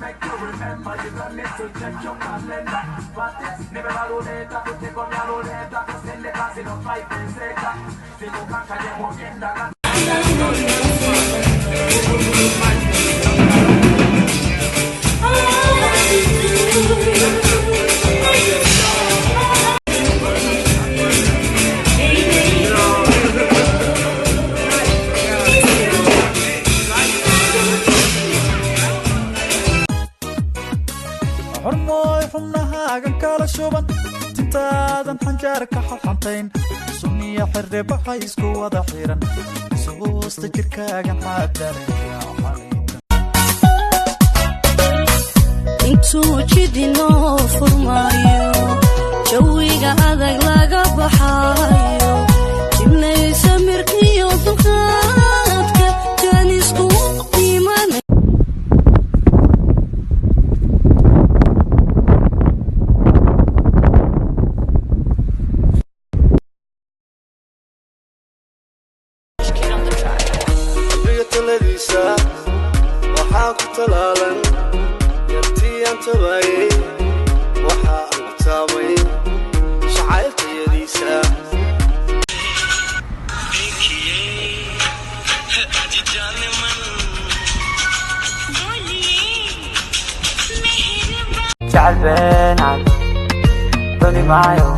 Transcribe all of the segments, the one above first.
make you remember. You don't need to check your calendar. But it's never a ruleta. Tu te con la ruleta. Tu send the class in a 5 peseta. Si tu canca de movienda. hormooy xubnahaagan kala shuban tintaadan xanjaarka xalxantayn sunniya xirre baxay isku wada xiran suusta jirkaagan xaadaraya intuu jidinoo furmaayo jawiga adag laga baxaayo jibnaysa mirkiyo dulqaadka jaanisku imanay waxaa ku talaalan yartii aan tabaayay waxaa aan ku taamay shacayltayadiisa jacayl beenaad dooni maayo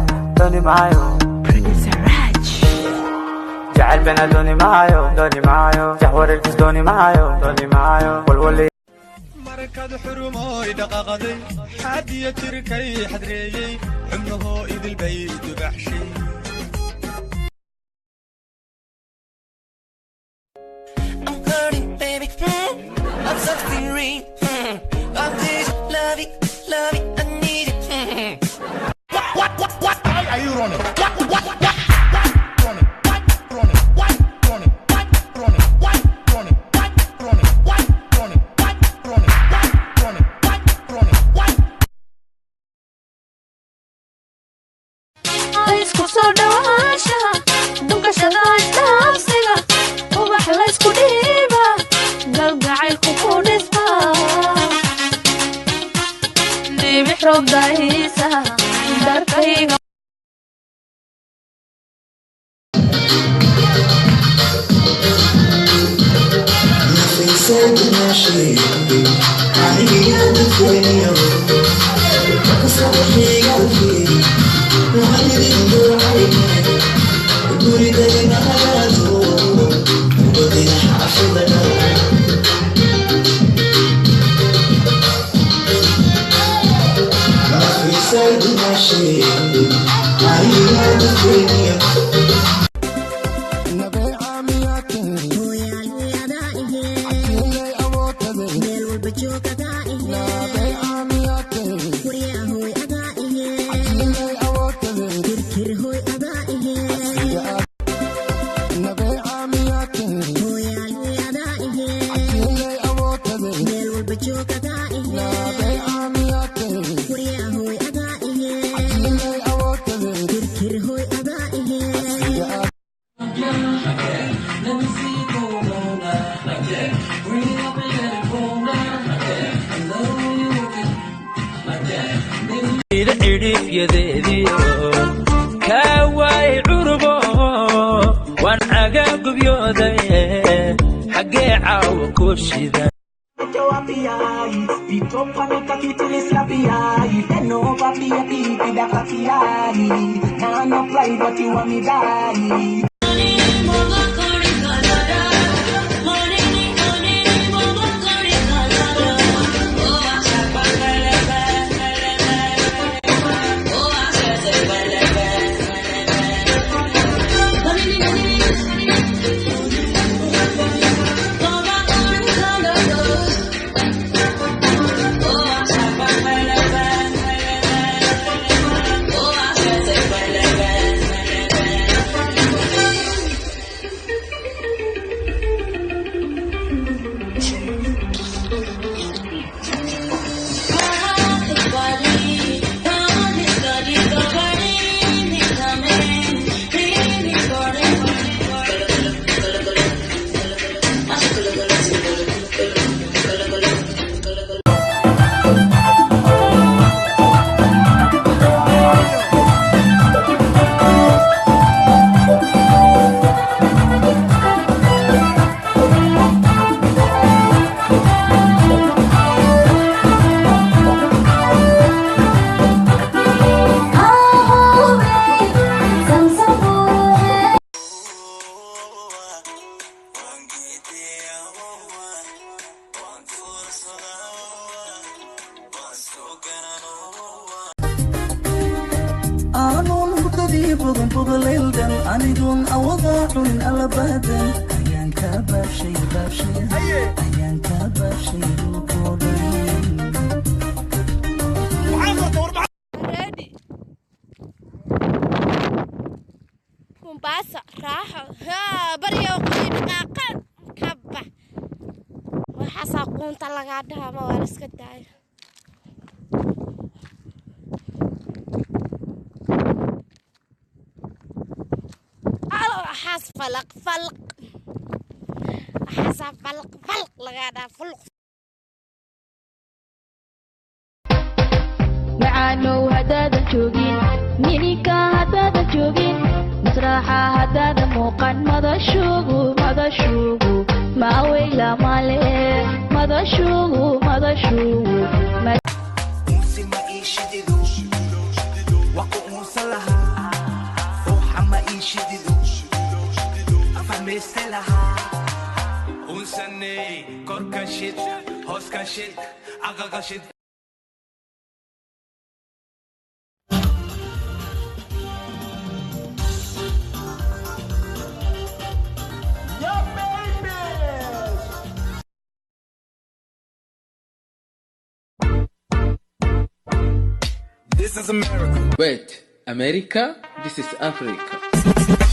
jacayl beenaad dooni maayo jahwareerkiis dooni maayo walwali markad xurumooy dhaqaqaday xaadiya jirkay xadreeyey xubnahoo idil bay dubaxshay I'm hurting, baby. I'm suffering. I need you, love it, I need it. What? Why are you running? What? كاواي عربو وان عقاق بيوضي حقي عاو كوشيدا bogan bogoleyldan anigoon awadaa cunin alabadan ayaan kaa baabshay ayaan kaa baabshay dhulkoo dhan Mombasa raaxo haa baryo qiib qaaqan kaba waxa aqoonta laga dhaama waa iska daay حاس فلق حسب فلق لقادا فلق معانو هدادا جوجين نينيكا هدادا جوجين مسرحة هدادا موقن ماذا شوقو ما ويلا مالي ماذا شوقو أنسي ما يشددو وقو أنسى لها فوحة ما يشددو أفهمست لها أنساني كوركا شد هوسكا شد أغاقا شد This is America. Wait, America? This is Africa.